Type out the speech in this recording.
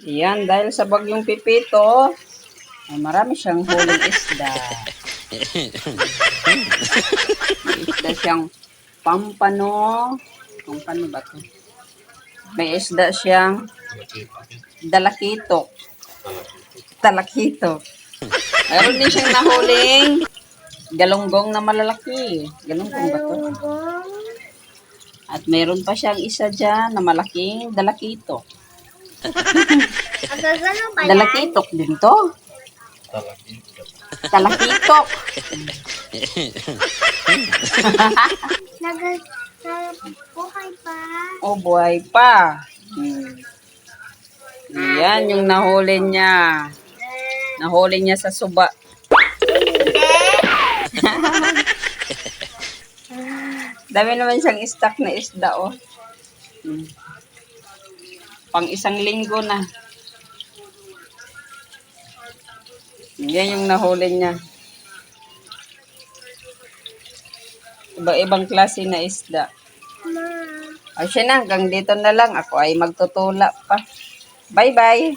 Yan, dahil sa bagyong Pipito, ay marami siyang huling isda. May isda siyang pampano. Pampano ba ito? May isda siyang dalakitok. Talakitok. Mayroon din siyang nahuling galunggong na malalaki. Galunggong ba ito? At mayroon pa siyang isa dyan na malaking dalakitok. Dalakitok din to. Talakitok. Buhay pa. Oh, buhay pa. Yan yung nahuli niya. Nahuli niya sa suba. Dami naman siyang stock na isda, oh. Pang isang linggo na. Yan yung nahuli niya. Iba-ibang klase na isda. O siya na, hanggang dito na lang. Ako ay magtutula pa. Bye-bye.